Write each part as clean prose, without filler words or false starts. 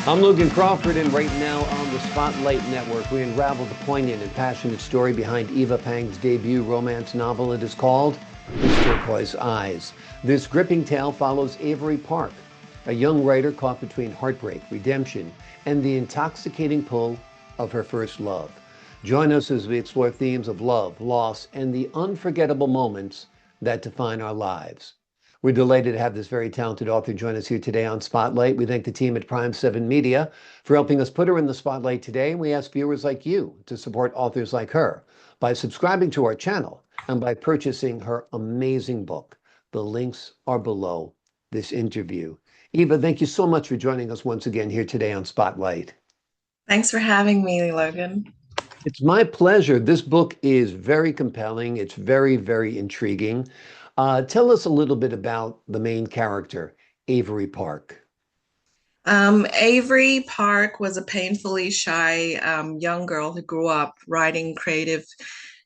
I'm Logan Crawford, and right now on the Spotlight Network, we unravel the poignant and passionate story behind Eva Pang's debut romance novel. It is called Turquoise Eyes. This gripping tale follows Avery Park, a young writer caught between heartbreak, redemption, and the intoxicating pull of her first love. Join us as we explore themes of love, loss, and the unforgettable moments that define our lives. We're delighted to have this very talented author join us here today on Spotlight. We thank the team at Prime 7 Media for helping us put her in the spotlight today. And we ask viewers like you to support authors like her by subscribing to our channel and by purchasing her amazing book. The links are below this interview. Eva, thank you so much for joining us once again here today on Spotlight. Thanks for having me, Logan. It's my pleasure. This book is very compelling. It's very, very intriguing. Tell us a little bit about the main character, Avery Park. Avery Park was a painfully shy young girl who grew up writing creative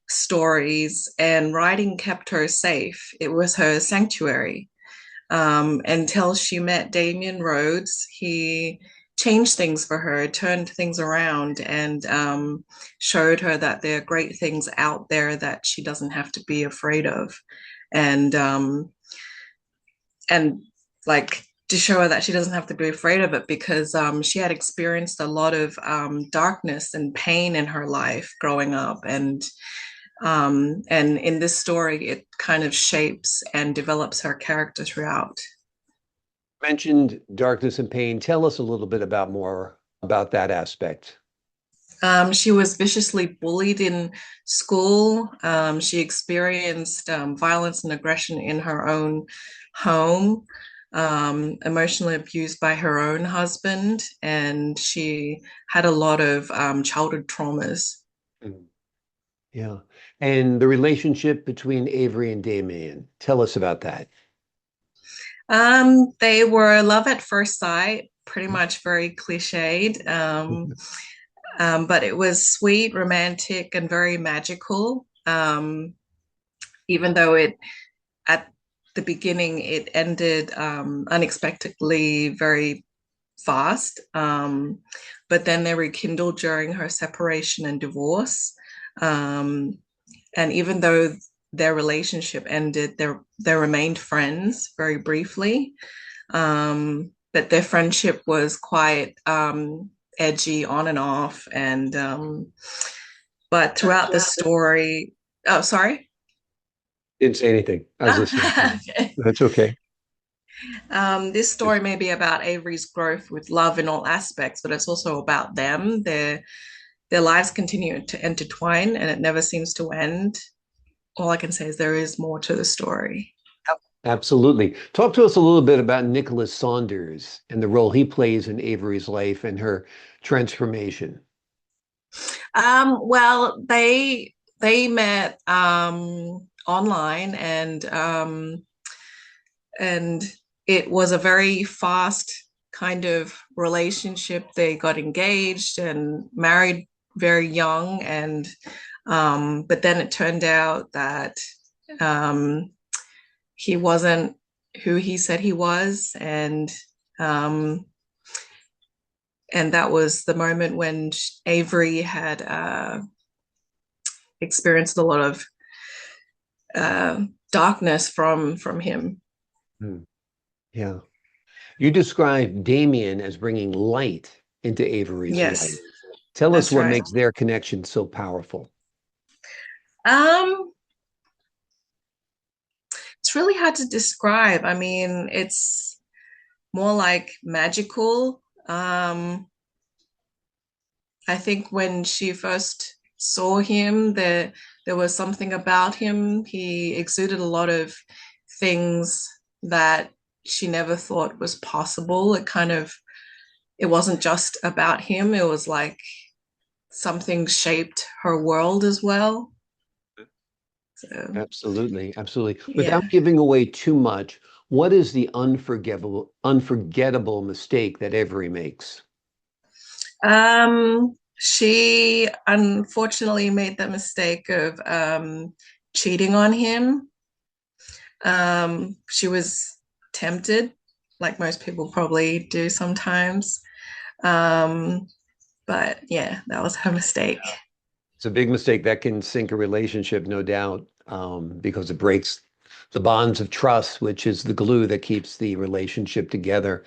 stories, and writing kept her safe. It was her sanctuary until she met Damien Rhodes. He changed things for her, turned things around, and showed her that there are great things out there that she doesn't have to be afraid of. And and like to show her that she doesn't have to be afraid of it because she had experienced a lot of darkness and pain in her life growing up, and in this story it kind of shapes and develops her character throughout. Mentioned darkness and pain. Tell us a little bit about more about that aspect. She was viciously bullied in school. She experienced violence and aggression in her own home, emotionally abused by her own husband, and she had a lot of childhood traumas. Mm. Yeah. And the relationship between Avery and Damien. Tell us about that. They were love at first sight, pretty much very cliched. But it was sweet, romantic, and very magical. Even though it at the beginning it ended unexpectedly very fast. But then they rekindled during her separation and divorce. Um, and even though their relationship ended, they remained friends very briefly. But their friendship was quite edgy on and off. And but throughout the story, oh, sorry. Didn't say anything. I was listening. Okay. That's okay. This story may be about Avery's growth with love in all aspects, but it's also about them. Their lives continue to intertwine, and it never seems to end. All I can say is there is more to the story. Absolutely. Talk to us a little bit about Nicholas Saunders and the role he plays in Avery's life and her transformation. Well, they met online, and it was a very fast kind of relationship. They got engaged and married very young, and but then it turned out that um, he wasn't who he said he was, um, and that was the moment when Avery had experienced a lot of darkness from him. Hmm. Yeah. You described Damien as bringing light into Avery's life. Yes, Tell us that's what right. makes their connection so powerful. Um, it's really hard to describe. I mean, it's more like magical. I think when she first saw him, there was something about him. He exuded a lot of things that she never thought was possible. It wasn't just about him. It was like something shaped her world as well. So Absolutely, absolutely. Without yeah. giving away too much, what is the unforgettable mistake that Avery makes? She unfortunately made the mistake of cheating on him. She was tempted, like most people probably do sometimes. Um, but yeah, that was her mistake. It's a big mistake that can sink a relationship, no doubt, because it breaks the bonds of trust, which is the glue that keeps the relationship together.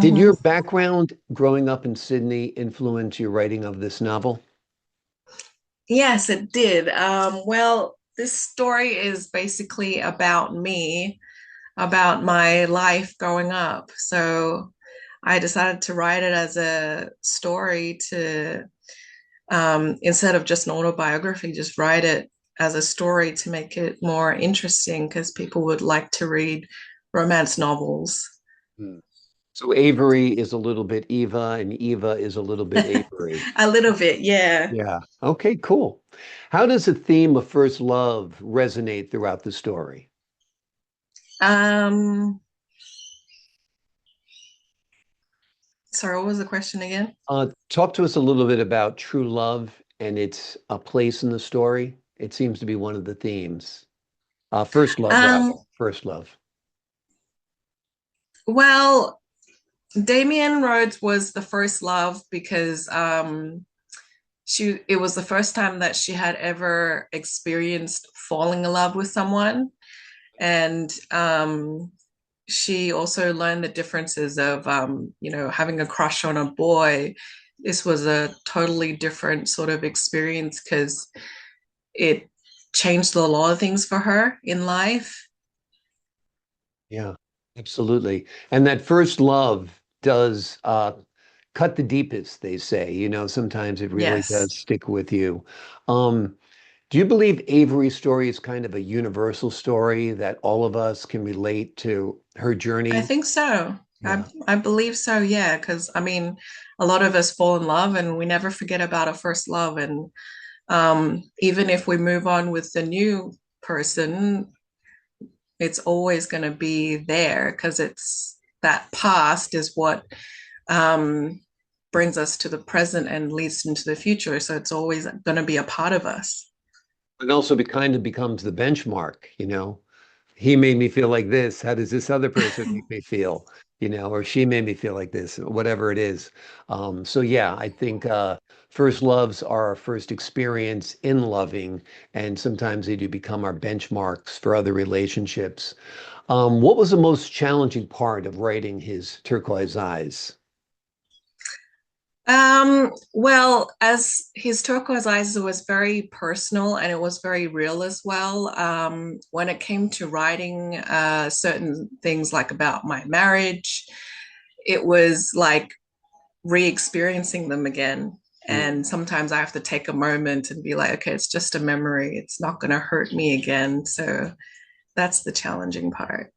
Did Mhm. your background growing up in Sydney influence your writing of this novel? Yes, it did. Well, this story is basically about me, about my life growing up. So I decided to write it as a story to, instead of just an autobiography, just write it as a story to make it more interesting because people would like to read romance novels. Hmm. So Avery is a little bit Eva, and Eva is a little bit Avery. A little bit, yeah. Yeah. Okay, cool. How does the theme of first love resonate throughout the story? Um, sorry, what was the question again? Talk to us a little bit about true love and its place in the story. It seems to be one of the themes. First love, rather. Um, First love. well, Damien Rhodes was the first love because it was the first time that she had ever experienced falling in love with someone. And she also learned the differences of having a crush on a boy. This was a totally different sort of experience because it changed a lot of things for her in life. Yeah, absolutely. And that first love does cut the deepest, they say. Sometimes it really Yes, does stick with you. Um, do you believe Avery's story is kind of a universal story that all of us can relate to her I journey? think so. I Yeah. I believe so, yeah, because I mean, a lot of us fall in love and we never forget about our first love. And even if we move on with the new person, it's always going to be there because it's that past is what um, brings us to the present and leads into the future. So it's always going to be a part of us. And also it kind of becomes the benchmark. He made me feel like this. How does this other person make me feel? Or she made me feel like this, whatever it is. So yeah, I think first loves are our first experience in loving, and sometimes they do become our benchmarks for other relationships. What was the most challenging part of writing his Turquoise Eyes? Well, as his Turquoise Eyes was very personal and it was very real as well. When it came to writing certain things like about my marriage, it was like re-experiencing them again. Mm, And sometimes I have to take a moment and be like, okay, it's just a memory. It's not going to hurt me again. So that's the challenging part.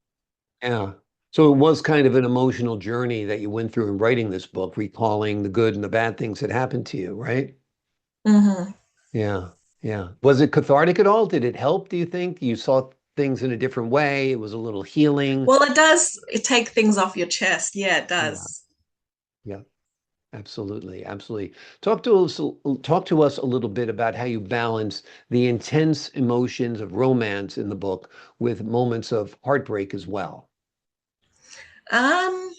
yeah. So it was kind of an emotional journey that you went through in writing this book, recalling the good and the bad things that happened to you, right? Mm-hmm. Yeah, yeah. Was it cathartic at all? Did it help, do you think? You saw things in a different way. It was a little healing. Well, it does take things off your chest. Yeah, it Yeah, does. yeah, absolutely, absolutely. Talk to us a little bit about how you balance the intense emotions of romance in the book with moments of heartbreak as well. Um,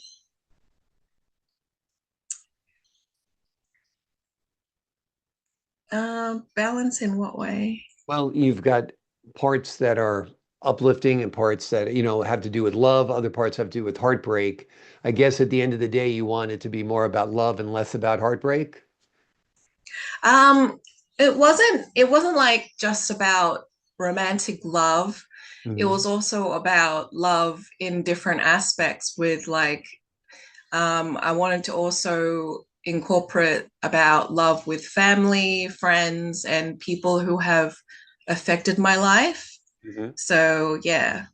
balance in what way? Well, you've got parts that are uplifting and parts that, have to do with love, other parts have to do with heartbreak. I guess at the end of the day, you want it to be more about love and less about heartbreak. Um, it wasn't like just about romantic love. It Hmm. was also about love in different aspects with like I wanted to also incorporate about love with family, friends, and people who have affected my life. Hmm. So yeah,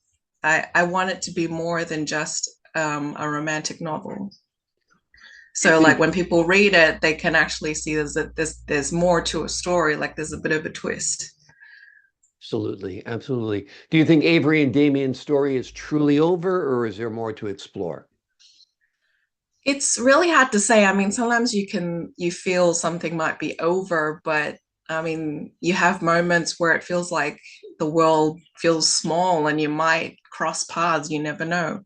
I want it to be more than just a romantic novel. Do you So like think when people read it, they can actually see there's more to a story, like there's a bit of a twist. Absolutely, absolutely. Do you think Avery and Damien's story is truly over, or is there more to explore? It's really hard to say. I mean, sometimes you feel something might be over, but I mean, you have moments where it feels like the world feels small and you might cross paths, you never know.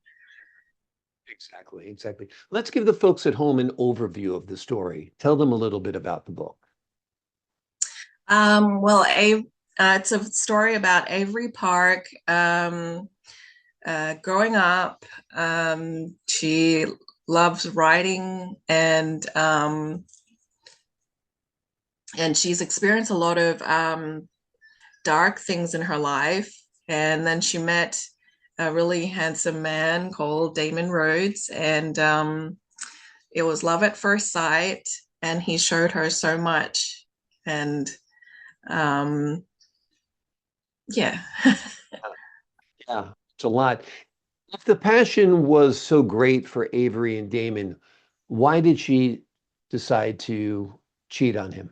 Exactly, exactly. Let's give the folks at home an overview of the story. Tell them a little bit about the book. Well, it's a story about Avery Park. Growing up, she loves writing, and she's experienced a lot of dark things in her life. And then she met a really handsome man called Damien Rhodes, and it was love at first sight. And he showed her so much, and um, yeah. Yeah, it's a lot. If the passion was so great for Avery and Damon, why did she decide to cheat on him?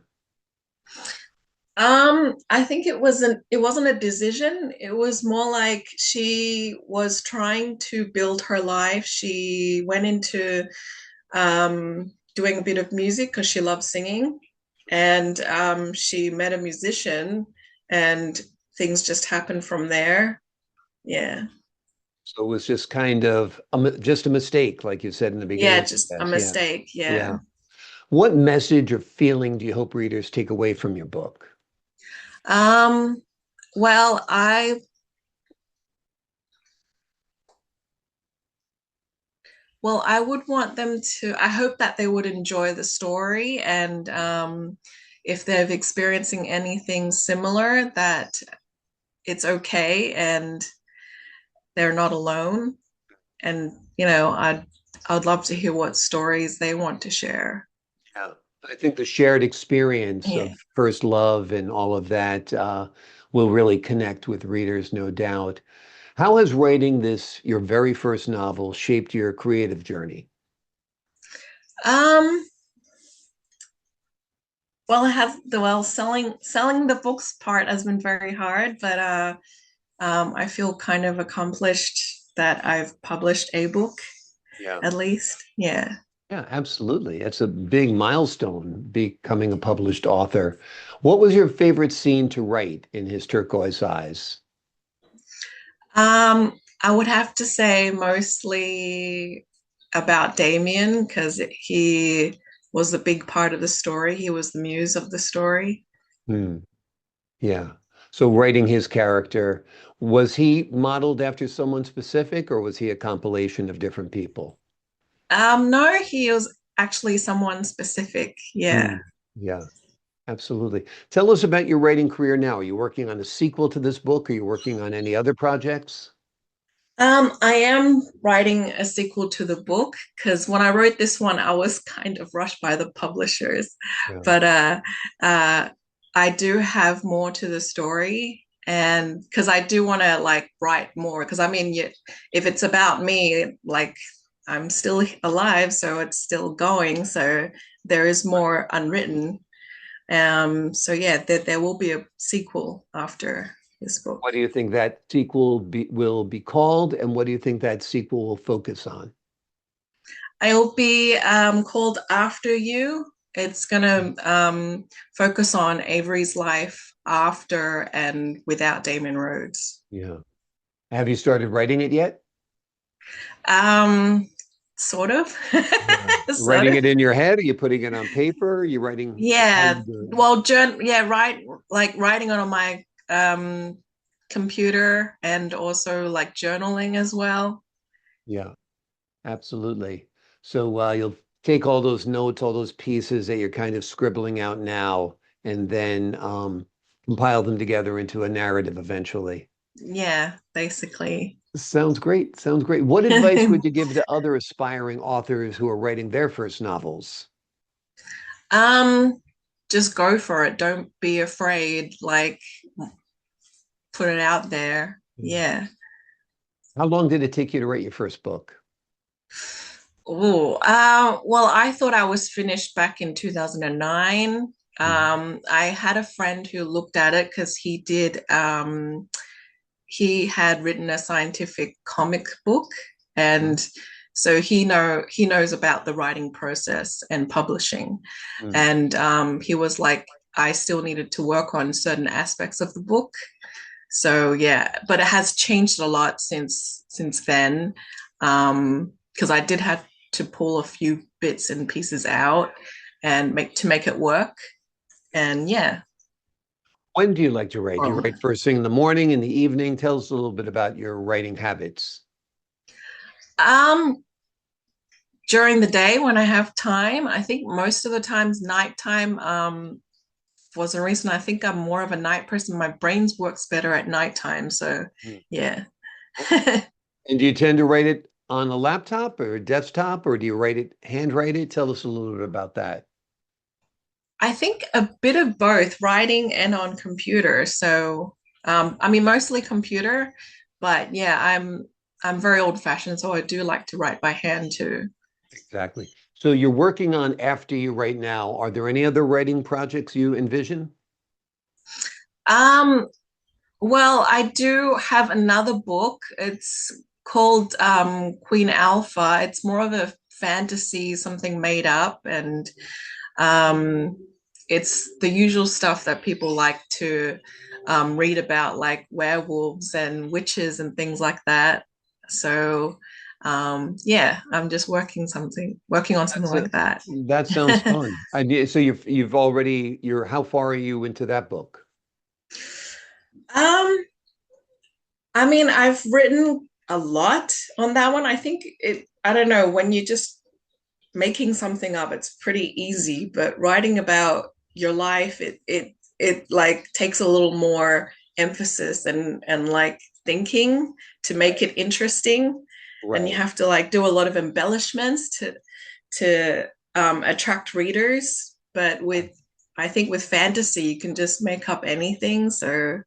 I think it wasn't a decision. It was more like she was trying to build her life. She went into doing a bit of music because she loves singing, and she met a musician, and things just happened from there. Yeah, So it was just kind of just a mistake, like you said in the yeah, beginning. just a Yes, yeah, mistake. Yeah. yeah. What message or feeling do you hope readers take away from your book? Um, well, I would want them to, I hope that they would enjoy the story, and if they're experiencing anything similar, that it's okay and they're not alone. And, I'd love to hear what stories they want to share. Yeah. I think the shared experience Yeah. of first love and all of that will really connect with readers, no doubt. How has writing this, your very first novel, shaped your creative journey? Um, well, selling the books part has been very hard, but I feel kind of accomplished that I've published a book Yeah. at least. Yeah. Yeah, absolutely. It's a big milestone, becoming a published author. What was your favorite scene to write in his Turquoise Eyes? I would have to say mostly about Damien because he was a big part of the story. He was the muse of the story. Hmm. Yeah. So writing his character, was he modeled after someone specific or was he a compilation of different people? No, he was actually someone specific. Hmm. Yeah. Yeah, absolutely. Tell us about your writing career now. Are you working on a sequel to this book? Are you working on any other projects? I am writing a sequel to the book because when I wrote this one, I was kind of rushed by the publishers. Yeah. But uh, I do have more to the story, and because I do want to like write more. Because I mean, if it's about me, like I'm still alive, so it's still going. So there is more unwritten. So yeah, there will be a sequel after this book. What do you think that sequel will be called, and what do you think that sequel will focus on? It'll be called After You. It's going to focus on Avery's life after and without Damien Rhodes. Yeah. Have you started writing it yet? Um, sort of. Yeah. Sort Writing of. it in your head? Are you putting it on paper? Are you writing? How are you Yeah. doing it? Well, writing on my computer and also like journaling as well. Yeah, absolutely. So you'll take all those notes, all those pieces that you're kind of scribbling out now, and then compile them together into a narrative eventually. Yeah, basically. Sounds great. Sounds great. What advice would you give to other aspiring authors who are writing their first novels? um, just go for it. Don't be afraid. Like put it out there. Mm. Yeah. How long did it take you to write your first book? Oh, well, I thought I was finished back in 2009. Mhm. I had a friend who looked at it because he had written a scientific comic book, and so he knows about the writing process and publishing. Mm. And he was like, I still needed to work on certain aspects of the book. So yeah, but it has changed a lot since then. because I did have to pull a few bits and pieces out and make it work. And yeah. When do you like to write? Do you um, write first thing in the morning, in the evening? Tell us a little bit about your writing habits. um during the day when I have time. I think most of the times nighttime. For some reason, I think I'm more of a night person. My brain works better at nighttime. So Mm. yeah. And do you tend to write it on a laptop or a desktop, or do you write it, handwrite it? Tell us a little bit about that. I think a bit of both, writing and on computer. So I mean mostly computer, but yeah, I'm very old fashioned, so I do like to write by hand too. Exactly. So you're working on After You right now. Are there any other writing projects you envision? Um, well, I do have another book. It's called Queen Alpha. It's more of a fantasy, something made up, and um, it's the usual stuff that people like to read about, like werewolves and witches and things like that. So, yeah, I'm just working on something That's a, like that. that sounds fun. So you've already you're how far are you into that book? um, I mean, I've written a lot on that one. I think I don't know, when you're just making something up, it's pretty easy, but writing about your life, it like takes a little more emphasis and like thinking to make it interesting. And you Right. have to like do a lot of embellishments to attract readers. But I think with fantasy, you can just make up anything. So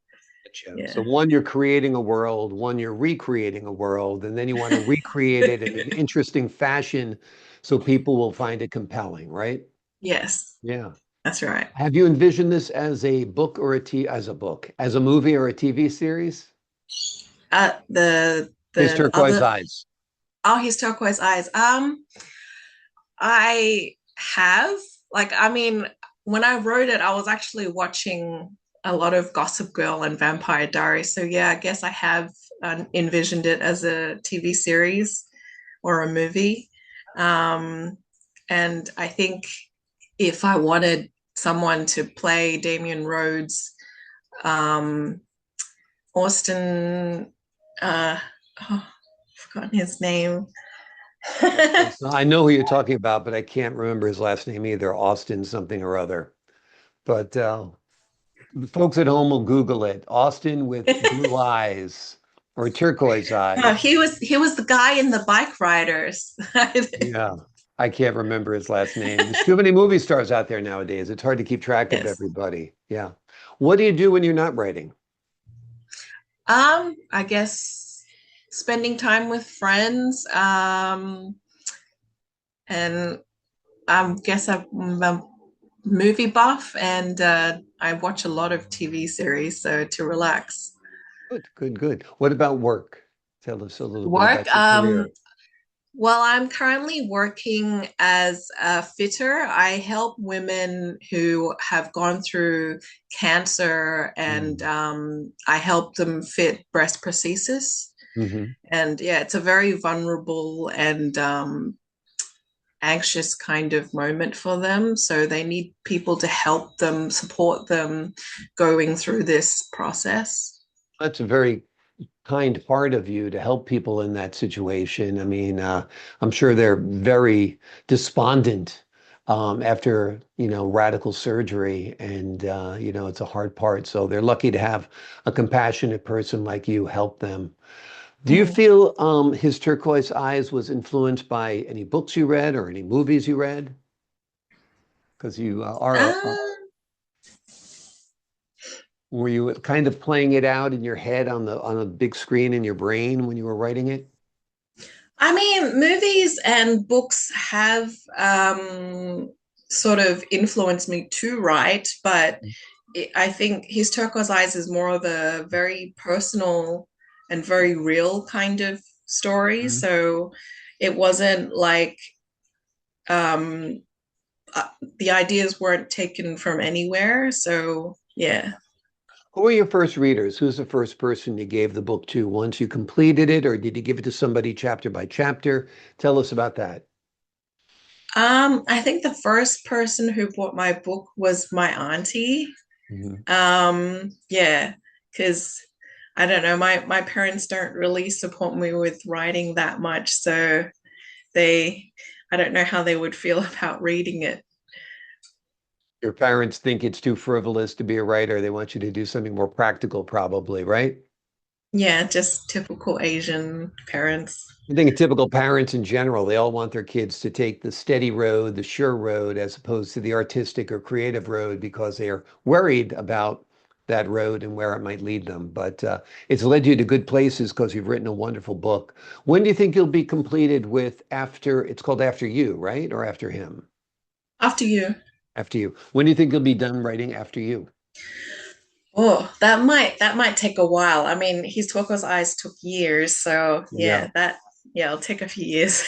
Gotcha. So yeah. one, you're creating a world, one, you're recreating a world, and then you want to recreate it in an interesting fashion so people will find it compelling, right? Yes, Yeah. that's right. Have you envisioned this as a book or as a book, as a movie or a TV series? His The Turquoise other Eyes. Oh, his turquoise eyes. I have, like, I mean, when I wrote it, I was actually watching a lot of Gossip Girl and Vampire Diaries. So yeah, I guess I have envisioned it as a TV series or a movie. Um, and I think if I wanted someone to play Damien Rhodes, um, Austin, oh, I've forgotten his name. So I know who you're talking about, but I can't remember his last name either. Austin something or other. But folks at home will Google it. Austin with blue eyes or turquoise Oh, eyes. he was the guy in the bike riders. Yeah, I can't remember his last name. There's too many movie stars out there nowadays. It's hard to keep track of Yes. everybody. Yeah. What do you do when you're not writing? I guess spending time with friends. And I guess I'm a movie buff, and I watch a lot of TV series, so to relax. Good, good, good. What about work? Tell us a little bit Work. about your career. Well, I'm currently working as a fitter. I help women who have gone through cancer, and Mm. I help them fit breast prosthesis. Hmm. And yeah, it's a very vulnerable and anxious kind of moment for them. So they need people to help them, support them going through this process. That's a very kind part of you to help people in that situation. I mean, I'm sure they're very despondent after, radical surgery, and it's a hard part. So they're lucky to have a compassionate person like you help them. Do you Mm. feel his Turquoise Eyes was influenced by any books you read or any movies you read? Because you Uh, were you kind of playing it out in your head on a big screen in your brain when you were writing it? I mean, movies and books have sort of influenced me to write, but I think his Turquoise Eyes is more of a very personal and very real kind of story. Mhm. So it wasn't like um, uh, the ideas weren't taken from anywhere. So yeah. Who were your first readers? Who's the first person you gave the book to once you completed it, or did you give it to somebody chapter by chapter? Tell us about that. I think the first person who bought my book was my auntie. Mhm. Yeah, because I don't know, my parents don't really support me with writing that much, so they I don't know how they would feel about reading it. Your parents think it's too frivolous to be a writer. They want you to do something more practical, probably, right? Yeah, just typical Asian parents. I think typical parents in general, they all want their kids to take the steady road, the sure road, as opposed to the artistic or creative road because they are worried about that road and where it might lead them. But it's led you to good places because you've written a wonderful book. When do you think you'll be completed with After, it's called After You, right? Or After Him? After you. After You. When do you think you'll be done writing After You? Oh, that might take a while. I mean, his Turquoise Eyes took years, so Yeah, yeah, it'll take a few years.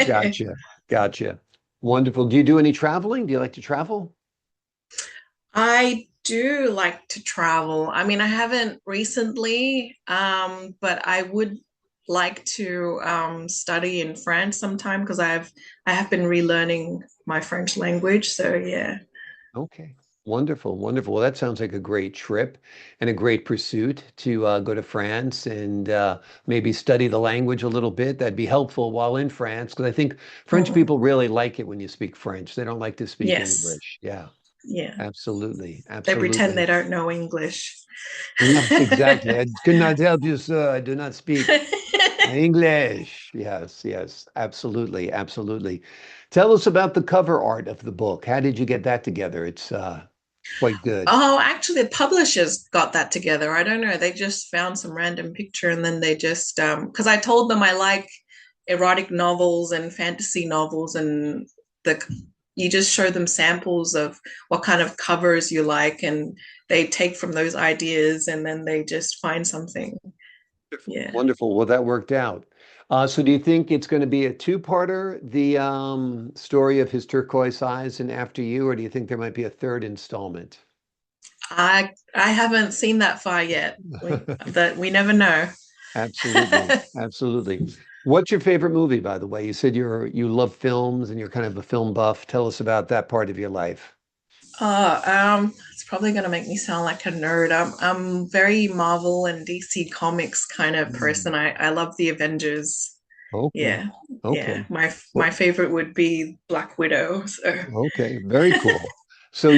gotcha. Gotcha. Wonderful. Do you do any traveling? Do you like to travel? I do like to travel. I mean, I haven't recently, but I would like to study in France sometime because I have been relearning my French language. So yeah. Okay. Wonderful, wonderful. Well, that sounds like a great trip and a great pursuit to go to France and maybe study the language a little bit. That'd be helpful while in France, because I think French Mm, people really like it when you speak French. They don't like to speak yes. English. Yeah, Yeah. absolutely, They pretend absolutely. they don't know English. Yes, exactly. I could not help you, sir. I do not speak English. Yes, yes, absolutely, absolutely. Tell us about the cover art of the book. How did you get that together? It's quite good. Oh, actually, the publishers got that together. I don't know. They just found some random picture and then they just because I told them I like erotic novels and fantasy novels and the you just show them samples of what kind of covers you like and they take from those ideas and then they just find something. Wonderful. Yeah. Wonderful. Well, that worked out. So do you think it's going to be a two-parter, the story of his turquoise eyes and After You, or do you think there might be a third installment? I haven't seen that far yet. We never know. Absolutely. Absolutely. What's your favorite movie, by the way? You said you love films and you're kind of a film buff. Tell us about that part of your life. It's probably gonna make me sound like a nerd. I'm very Marvel and DC Comics kind of Mm. person. I love the Avengers. Okay. Yeah, yeah. Okay. My Well, favorite would be Black Widow. So okay. Very cool. So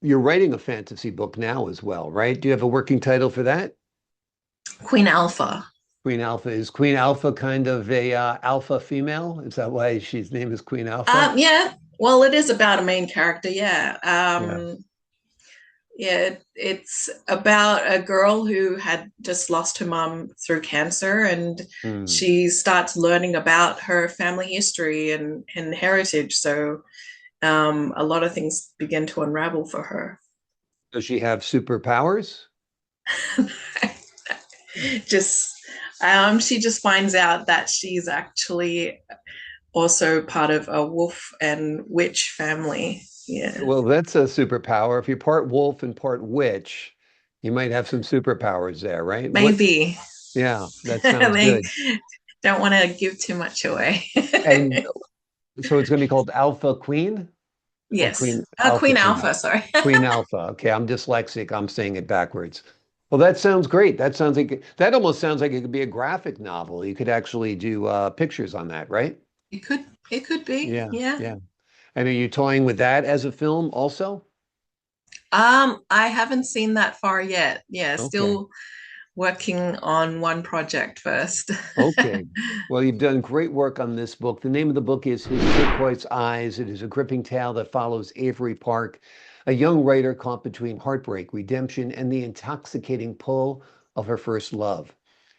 you're writing a fantasy book now as well, right? Do you have a working title for that? Queen Alpha. Queen Alpha. Is Queen Alpha kind of a alpha female? Is that why she's name is Queen Alpha? Yeah. Well, it is about a main character. Yeah. Yeah. Yeah. It's about a girl who had just lost her mom through cancer, and Hmm. she starts learning about her family history and heritage. So a lot of things begin to unravel for her. Does she have superpowers? Just she just finds out that she's actually also part of a wolf and witch family. Yeah, Well, that's a superpower. If you're part wolf and part witch, you might have some superpowers there, right? What? maybe. Yeah, that sounds They good. don't want to give too much away. And so it's going to be called Alpha Queen or Yes, Queen Alpha Queen Queen? Alpha. Sorry. Queen Alpha. Okay, I'm dyslexic. I'm saying it backwards. Well, that sounds great. That almost sounds like it could be a graphic novel. You could actually do pictures on that, right? It could be. Yeah, Yeah. yeah. And are you toying with that as a film also? I haven't seen that far yet. Yeah, Okay. still working on one project first. Okay. Well, you've done great work on this book. The name of the book is His Turquoise Eyes. It is a gripping tale that follows Avery Park, a young writer caught between heartbreak, redemption, and the intoxicating pull of her first love.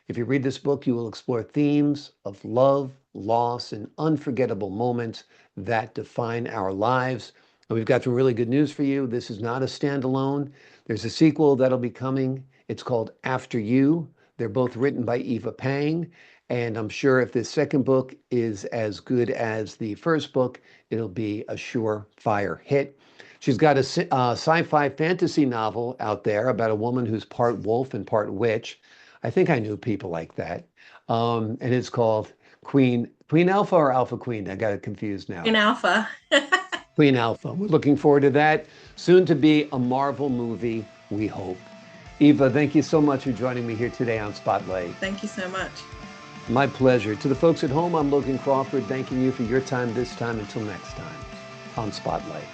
If you read this book, you will explore themes of love, loss, and unforgettable moments that define our lives. And we've got some really good news for you. This is not a standalone. There's a sequel that'll be coming. It's called After You. They're both written by Eva Pang. And I'm sure if this second book is as good as the first book, it'll be a surefire hit. She's got a sci-fi fantasy novel out there about a woman who's part wolf and part witch. I think I knew people like that. And it's called Queen Alpha or Alpha Queen. I got it confused In now. Alpha. Queen Alpha. We're looking forward to that. Soon to be a Marvel movie, we hope. Eva, thank you so much for joining me here today on Spotlight. Thank you so much. My pleasure. To the folks at home, I'm Logan Crawford, thanking you for your time this time. Until next time on Spotlight.